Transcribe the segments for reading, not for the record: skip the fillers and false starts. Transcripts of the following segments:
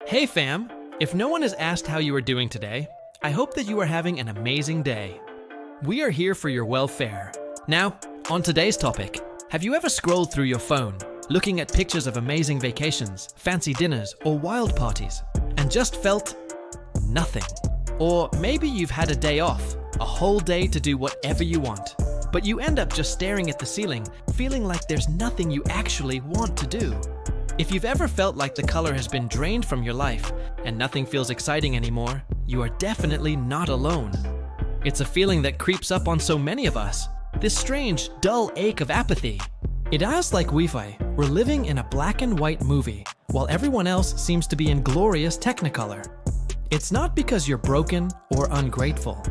Hey fam! If no one has asked how you are doing today, I hope that you are having an amazing day. We are here for your welfare. Now, on today's topic, have you ever scrolled through your phone, looking at pictures of amazing vacations, fancy dinners, or wild parties, and just felt nothing? Or maybe you've had a day off, a whole day to do whatever you want, but you end up just staring at the ceiling, feeling like there's nothing you actually want to do. If you've ever felt like the color has been drained from your life and nothing feels exciting anymore, you are definitely not alone. It's a feeling that creeps up on so many of us, this strange, dull ache of apathy. It is like Wi-Fi. We're living in a black and white movie, while everyone else seems to be in glorious Technicolor. It's not because you're broken or ungrateful.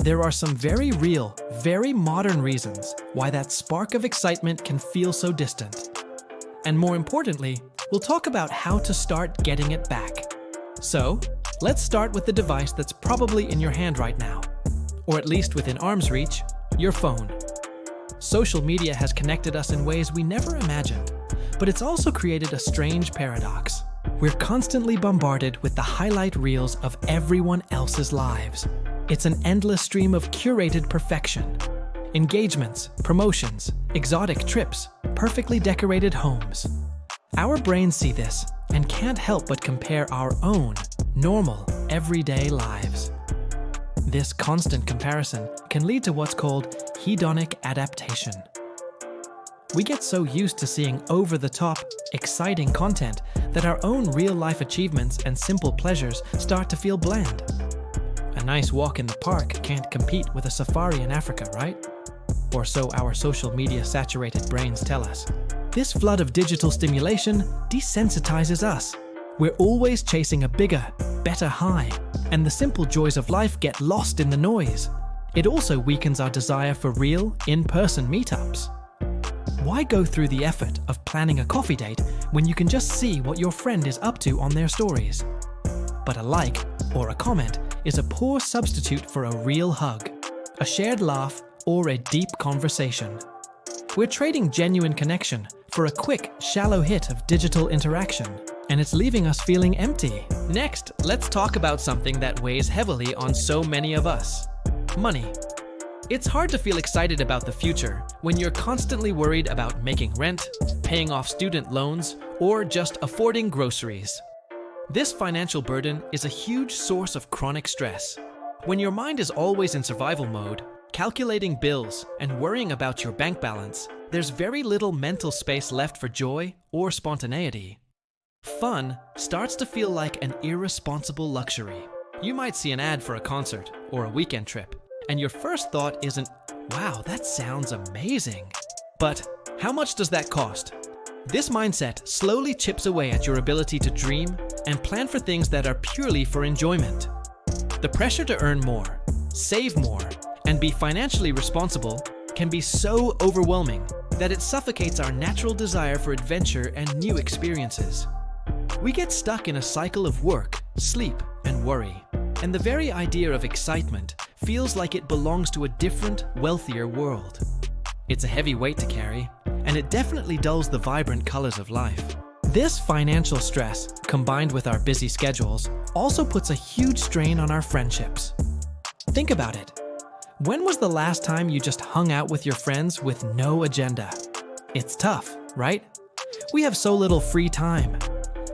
There are some very real, very modern reasons why that spark of excitement can feel so distant. And more importantly, we'll talk about how to start getting it back. So, let's start with the device that's probably in your hand right now, or at least within arm's reach, your phone. Social media has connected us in ways we never imagined, but it's also created a strange paradox. We're constantly bombarded with the highlight reels of everyone else's lives. It's an endless stream of curated perfection. Engagements, promotions, exotic trips, perfectly decorated homes. Our brains see this and can't help but compare our own normal, everyday lives. This constant comparison can lead to what's called hedonic adaptation. We get so used to seeing over-the-top, exciting content that our own real-life achievements and simple pleasures start to feel bland. A nice walk in the park can't compete with a safari in Africa, right? Or so our social media-saturated brains tell us. This flood of digital stimulation desensitizes us. We're always chasing a bigger, better high, and the simple joys of life get lost in the noise. It also weakens our desire for real, in-person meetups. Why go through the effort of planning a coffee date when you can just see what your friend is up to on their stories? But a like or a comment is a poor substitute for a real hug, a shared laugh, or a deep conversation. We're trading genuine connection for a quick, shallow hit of digital interaction, and it's leaving us feeling empty. Next, let's talk about something that weighs heavily on so many of us: money. It's hard to feel excited about the future when you're constantly worried about making rent, paying off student loans, or just affording groceries. This financial burden is a huge source of chronic stress. When your mind is always in survival mode, calculating bills and worrying about your bank balance, there's very little mental space left for joy or spontaneity. Fun starts to feel like an irresponsible luxury. You might see an ad for a concert or a weekend trip, and your first thought isn't, "Wow, that sounds amazing." But how much does that cost? This mindset slowly chips away at your ability to dream and plan for things that are purely for enjoyment. The pressure to earn more, save more, and be financially responsible can be so overwhelming that it suffocates our natural desire for adventure and new experiences. We get stuck in a cycle of work, sleep, and worry, and the very idea of excitement feels like it belongs to a different, wealthier world. It's a heavy weight to carry, and it definitely dulls the vibrant colors of life. This financial stress, combined with our busy schedules, also puts a huge strain on our friendships. Think about it. When was the last time you just hung out with your friends with no agenda? It's tough, right? We have so little free time.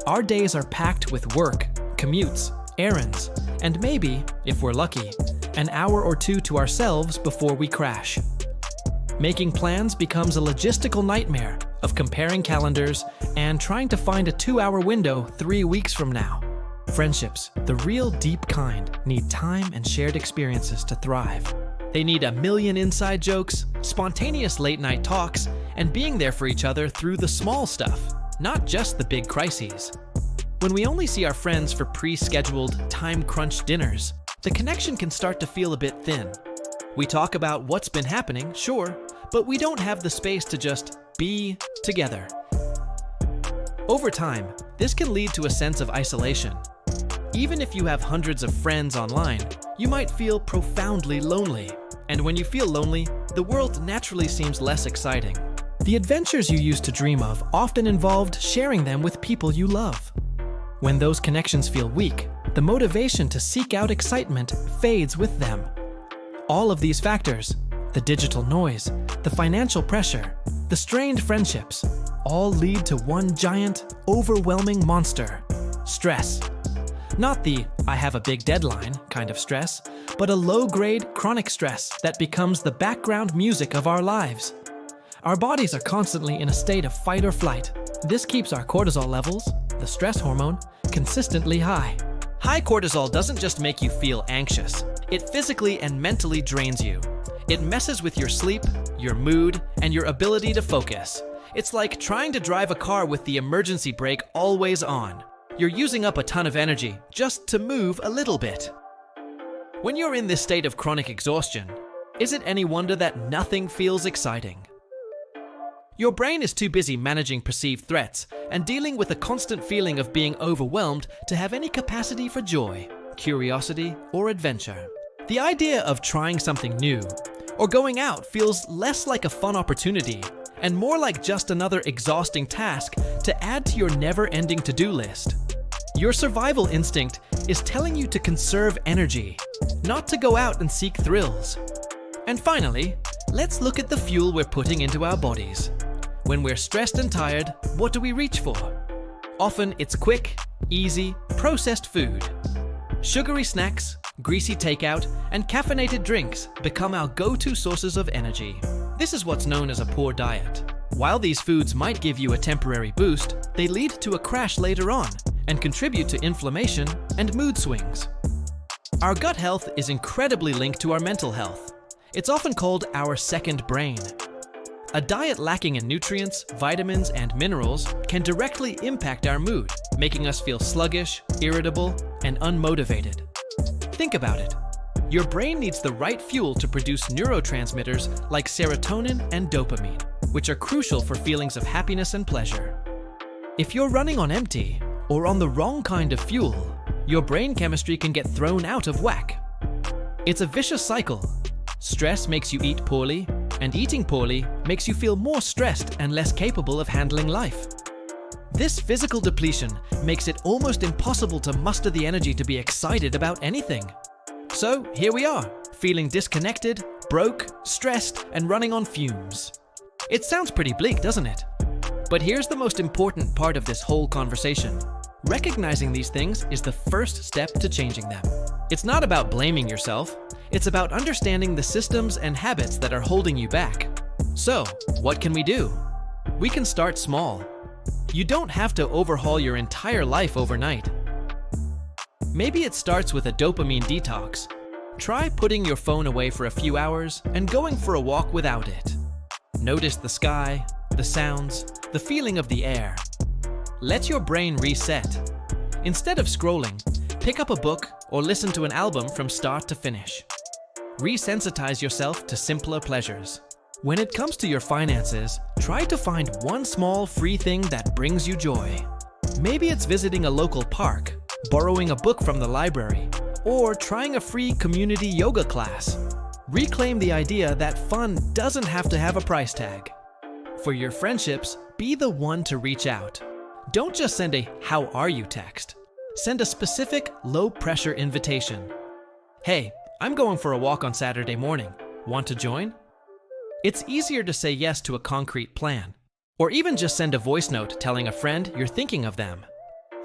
Our days are packed with work, commutes, errands, and maybe, if we're lucky, an hour or two to ourselves before we crash. Making plans becomes a logistical nightmare of comparing calendars and trying to find a 2-hour window 3 weeks from now. Friendships, the real deep kind, need time and shared experiences to thrive. They need a million inside jokes, spontaneous late-night talks, and being there for each other through the small stuff, not just the big crises. When we only see our friends for pre-scheduled, time-crunched dinners, the connection can start to feel a bit thin. We talk about what's been happening, sure, but we don't have the space to just be together. Over time, this can lead to a sense of isolation. Even if you have hundreds of friends online, you might feel profoundly lonely. And when you feel lonely, the world naturally seems less exciting. The adventures you used to dream of often involved sharing them with people you love. When those connections feel weak, the motivation to seek out excitement fades with them. All of these factors, the digital noise, the financial pressure, the strained friendships, all lead to one giant, overwhelming monster: stress. Not the "I have a big deadline" kind of stress, but a low-grade chronic stress that becomes the background music of our lives. Our bodies are constantly in a state of fight or flight. This keeps our cortisol levels, the stress hormone, consistently high. High cortisol doesn't just make you feel anxious. It physically and mentally drains you. It messes with your sleep, your mood, and your ability to focus. It's like trying to drive a car with the emergency brake always on. You're using up a ton of energy just to move a little bit. When you're in this state of chronic exhaustion, is it any wonder that nothing feels exciting? Your brain is too busy managing perceived threats and dealing with a constant feeling of being overwhelmed to have any capacity for joy, curiosity, or adventure. The idea of trying something new or going out feels less like a fun opportunity and more like just another exhausting task to add to your never-ending to-do list. Your survival instinct is telling you to conserve energy, not to go out and seek thrills. And finally, let's look at the fuel we're putting into our bodies. When we're stressed and tired, what do we reach for? Often it's quick, easy, processed food. Sugary snacks, greasy takeout, and caffeinated drinks become our go-to sources of energy. This is what's known as a poor diet. While these foods might give you a temporary boost, they lead to a crash later on and contribute to inflammation and mood swings. Our gut health is incredibly linked to our mental health. It's often called our second brain. A diet lacking in nutrients, vitamins, and minerals can directly impact our mood, making us feel sluggish, irritable, and unmotivated. Think about it. Your brain needs the right fuel to produce neurotransmitters like serotonin and dopamine, which are crucial for feelings of happiness and pleasure. If you're running on empty or on the wrong kind of fuel, your brain chemistry can get thrown out of whack. It's a vicious cycle. Stress makes you eat poorly, and eating poorly makes you feel more stressed and less capable of handling life. This physical depletion makes it almost impossible to muster the energy to be excited about anything. So here we are, feeling disconnected, broke, stressed, and running on fumes. It sounds pretty bleak, doesn't it? But here's the most important part of this whole conversation. Recognizing these things is the first step to changing them. It's not about blaming yourself. It's about understanding the systems and habits that are holding you back. So, what can we do? We can start small. You don't have to overhaul your entire life overnight. Maybe it starts with a dopamine detox. Try putting your phone away for a few hours and going for a walk without it. Notice the sky, the sounds, the feeling of the air. Let your brain reset. Instead of scrolling, pick up a book or listen to an album from start to finish. Resensitize yourself to simpler pleasures. When it comes to your finances, try to find one small free thing that brings you joy. Maybe it's visiting a local park, borrowing a book from the library, or trying a free community yoga class. Reclaim the idea that fun doesn't have to have a price tag. For your friendships, be the one to reach out. Don't just send a "how are you" text. Send a specific, low-pressure invitation. Hey, I'm going for a walk on Saturday morning. Want to join? It's easier to say yes to a concrete plan, or even just send a voice note telling a friend you're thinking of them.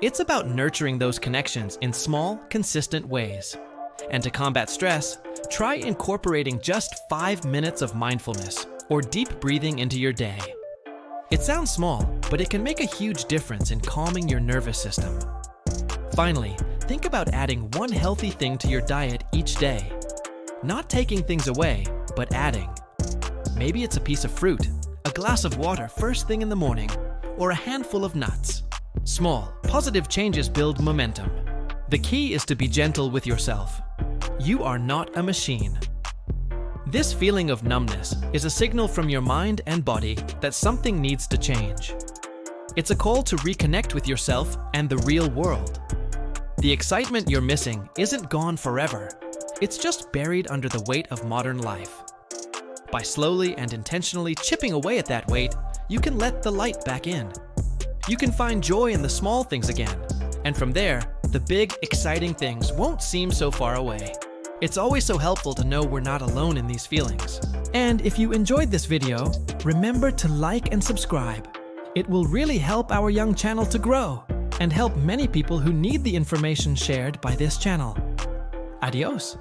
It's about nurturing those connections in small, consistent ways. And to combat stress, try incorporating just 5 minutes of mindfulness or deep breathing into your day. It sounds small, but it can make a huge difference in calming your nervous system. Finally, think about adding one healthy thing to your diet each day. Not taking things away, but adding. Maybe it's a piece of fruit, a glass of water first thing in the morning, or a handful of nuts. Small, positive changes build momentum. The key is to be gentle with yourself. You are not a machine. This feeling of numbness is a signal from your mind and body that something needs to change. It's a call to reconnect with yourself and the real world. The excitement you're missing isn't gone forever. It's just buried under the weight of modern life. By slowly and intentionally chipping away at that weight, you can let the light back in. You can find joy in the small things again, And from there, the big, exciting things won't seem so far away. It's always so helpful to know we're not alone in these feelings. And if you enjoyed this video, remember to like and subscribe. It will really help our young channel to grow and help many people who need the information shared by this channel. Adios.